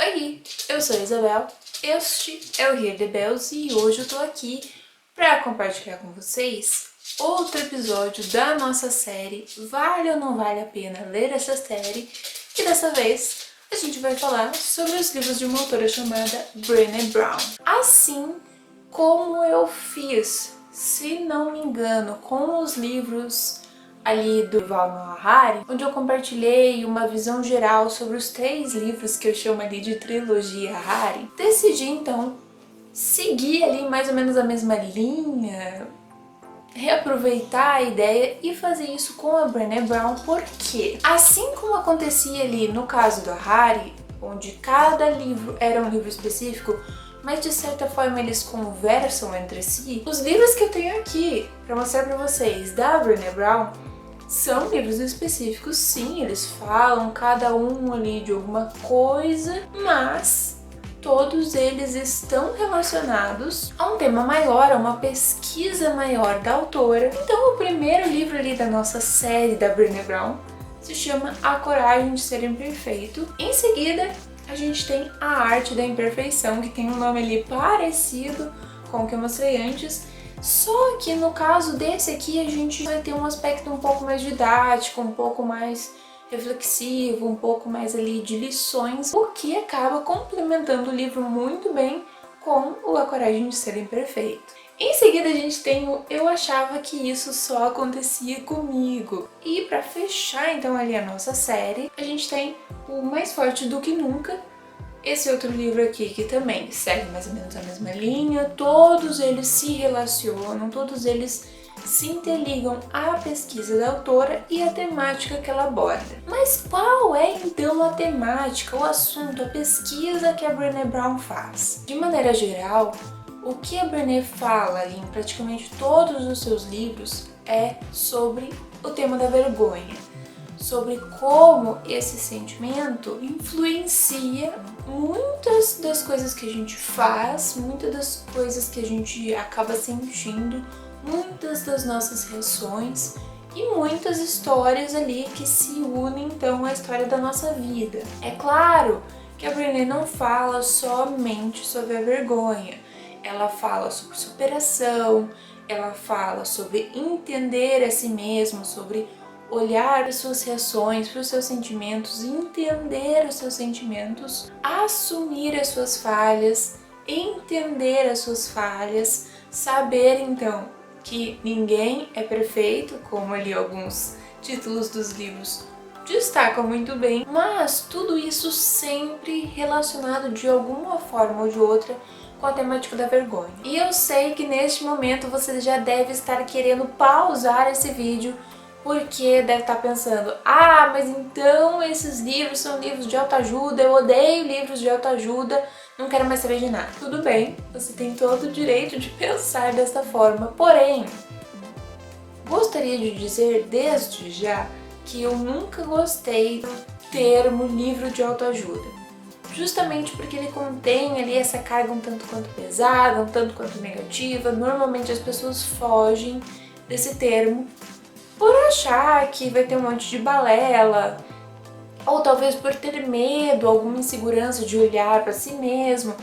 Oi, eu sou a Isabel, este é o Hear the Bells e hoje eu tô aqui para compartilhar com vocês outro episódio da nossa série Vale ou Não Vale a Pena Ler Essa Série, e dessa vez a gente vai falar sobre os livros de uma autora chamada Brené Brown. Assim como eu fiz, se não me engano, com os livros ali do Yuval Noah Harari, onde eu compartilhei uma visão geral sobre os 3 livros que eu chamo ali de trilogia Harari, decidi então seguir ali mais ou menos a mesma linha, reaproveitar a ideia e fazer isso com a Brené Brown, porque assim como acontecia ali no caso do Harari, onde cada livro era um livro específico, mas de certa forma eles conversam entre si, os livros que eu tenho aqui para mostrar para vocês da Brené Brown são livros específicos, sim, eles falam cada um ali de alguma coisa, mas todos eles estão relacionados a um tema maior, a uma pesquisa maior da autora. Então o primeiro livro ali da nossa série da Brené Brown se chama A Coragem de Ser Imperfeito. Em seguida, a gente tem A Arte da Imperfeição, que tem um nome ali parecido com o que eu mostrei antes, só que no caso desse aqui a gente vai ter um aspecto um pouco mais didático, um pouco mais reflexivo, um pouco mais ali de lições, o que acaba complementando o livro muito bem com o A Coragem de Ser Imperfeito. Em seguida a gente tem o Eu Achava Que Isso Só Acontecia Comigo. E para fechar então ali a nossa série, a gente tem o Mais Forte do Que Nunca, esse outro livro aqui que também segue mais ou menos a mesma linha, todos eles se relacionam, todos eles se interligam à pesquisa da autora e à temática que ela aborda. Mas qual é então a temática, o assunto, a pesquisa que a Brené Brown faz? De maneira geral, o que a Brené fala em praticamente todos os seus livros é sobre o tema da vergonha, sobre como esse sentimento influencia muitas das coisas que a gente faz, muitas das coisas que a gente acaba sentindo, muitas das nossas reações e muitas histórias ali que se unem então à história da nossa vida. É claro que a Brené não fala somente sobre a vergonha, ela fala sobre superação, ela fala sobre entender a si mesmo, sobre olhar para suas reações, para os seus sentimentos, entender os seus sentimentos, assumir as suas falhas, entender as suas falhas, saber então que ninguém é perfeito, como ali alguns títulos dos livros destacam muito bem, mas tudo isso sempre relacionado de alguma forma ou de outra com a temática da vergonha. E eu sei que neste momento você já deve estar querendo pausar esse vídeo, porque deve estar pensando, mas então esses livros são livros de autoajuda, eu odeio livros de autoajuda, não quero mais saber de nada. Tudo bem, você tem todo o direito de pensar dessa forma, porém, gostaria de dizer desde já que eu nunca gostei do termo livro de autoajuda, justamente porque ele contém ali essa carga um tanto quanto pesada, um tanto quanto negativa. Normalmente as pessoas fogem desse termo por achar que vai ter um monte de balela, ou talvez por ter medo, alguma insegurança de olhar para si mesmo,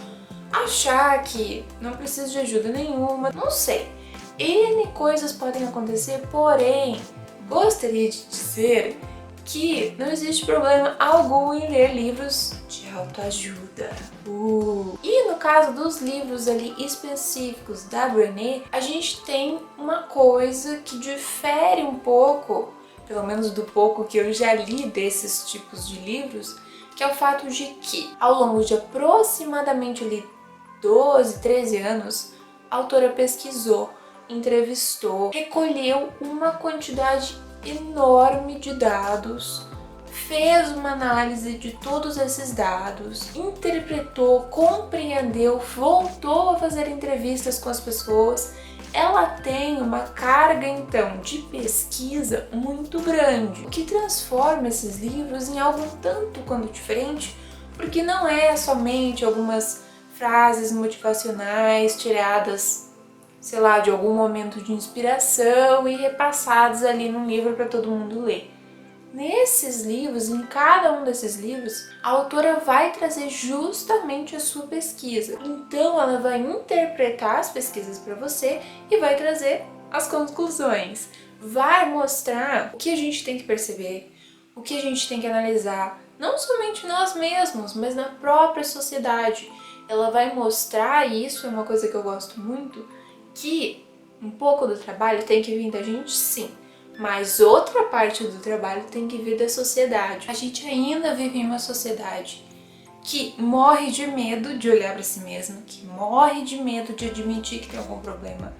achar que não precisa de ajuda nenhuma, não sei. N coisas podem acontecer, porém, gostaria de dizer que não existe problema algum em ler livros de autoajuda. E no caso dos livros ali específicos da Brené, a gente tem uma coisa que difere um pouco, pelo menos do pouco que eu já li desses tipos de livros, que é o fato de que, ao longo de aproximadamente ali 12, 13 anos, a autora pesquisou, entrevistou, recolheu uma quantidade enorme de dados, fez uma análise de todos esses dados, interpretou, compreendeu, voltou a fazer entrevistas com as pessoas. Ela tem uma carga então de pesquisa muito grande, o que transforma esses livros em algo um tanto quanto diferente, porque não é somente algumas frases motivacionais tiradas, sei lá, de algum momento de inspiração e repassados ali num livro para todo mundo ler. Nesses livros, em cada um desses livros, a autora vai trazer justamente a sua pesquisa. Então ela vai interpretar as pesquisas para você e vai trazer as conclusões. Vai mostrar o que a gente tem que perceber, o que a gente tem que analisar, não somente nós mesmos, mas na própria sociedade. Ela vai mostrar, e isso é uma coisa que eu gosto muito, que um pouco do trabalho tem que vir da gente, sim, mas outra parte do trabalho tem que vir da sociedade. A gente ainda vive em uma sociedade que morre de medo de olhar para si mesma, que morre de medo de admitir que tem algum problema,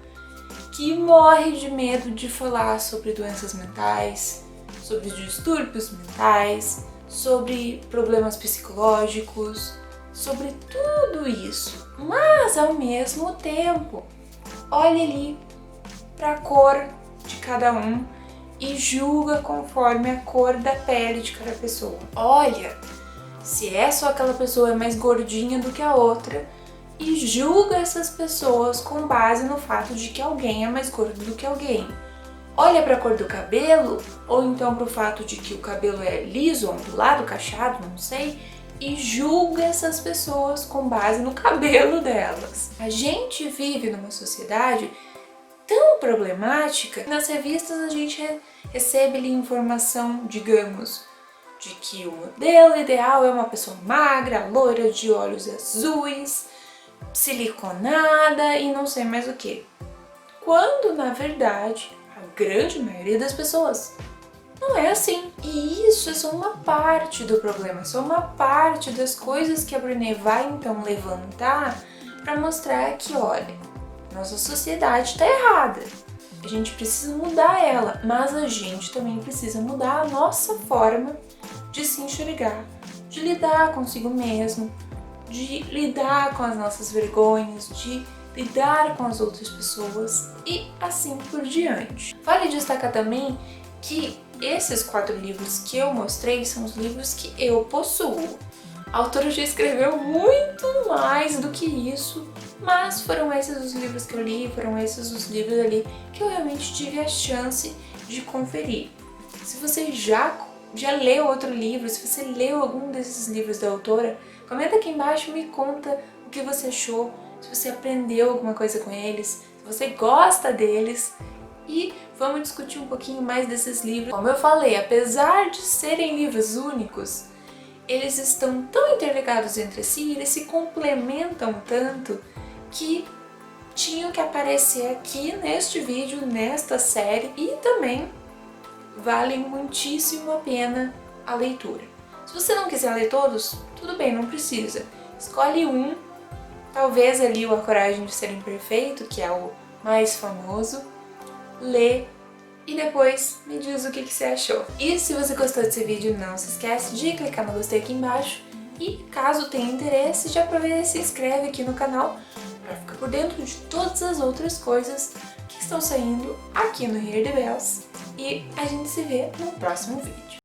que morre de medo de falar sobre doenças mentais, sobre distúrbios mentais, sobre problemas psicológicos, sobre tudo isso. Mas ao mesmo tempo, olha ali para a cor de cada um e julga conforme a cor da pele de cada pessoa. Olha se essa ou aquela pessoa é mais gordinha do que a outra e julga essas pessoas com base no fato de que alguém é mais gordo do que alguém. Olha para a cor do cabelo, ou então para o fato de que o cabelo é liso, ondulado, cacheado, não sei, e julga essas pessoas com base no cabelo delas. A gente vive numa sociedade tão problemática. Nas revistas a gente recebe ali informação, digamos, de que o modelo ideal é uma pessoa magra, loira, de olhos azuis, siliconada e não sei mais o que. Quando, na verdade, a grande maioria das pessoas não é assim. E isso é só uma parte do problema, só uma parte das coisas que a Brené vai então levantar para mostrar que, olha, nossa sociedade está errada. A gente precisa mudar ela, mas a gente também precisa mudar a nossa forma de se enxergar, de lidar consigo mesmo, de lidar com as nossas vergonhas, de lidar com as outras pessoas e assim por diante. Vale destacar também que esses 4 livros que eu mostrei são os livros que eu possuo. A autora já escreveu muito mais do que isso, mas foram esses os livros que eu li, foram esses os livros ali que eu realmente tive a chance de conferir. Se você já leu outro livro, se você leu algum desses livros da autora, comenta aqui embaixo e me conta o que você achou, se você aprendeu alguma coisa com eles, se você gosta deles. E vamos discutir um pouquinho mais desses livros. Como eu falei, apesar de serem livros únicos, eles estão tão interligados entre si, eles se complementam tanto que tinham que aparecer aqui neste vídeo, nesta série, e também valem muitíssimo a pena a leitura. Se você não quiser ler todos, tudo bem, não precisa. Escolhe um, talvez ali o A Coragem de Ser Imperfeito, que é o mais famoso, lê e depois me diz o que você achou. E se você gostou desse vídeo, não se esquece de clicar no gostei aqui embaixo e caso tenha interesse, já aproveita e se inscreve aqui no canal para ficar por dentro de todas as outras coisas que estão saindo aqui no Hear the Bells. E a gente se vê no próximo vídeo.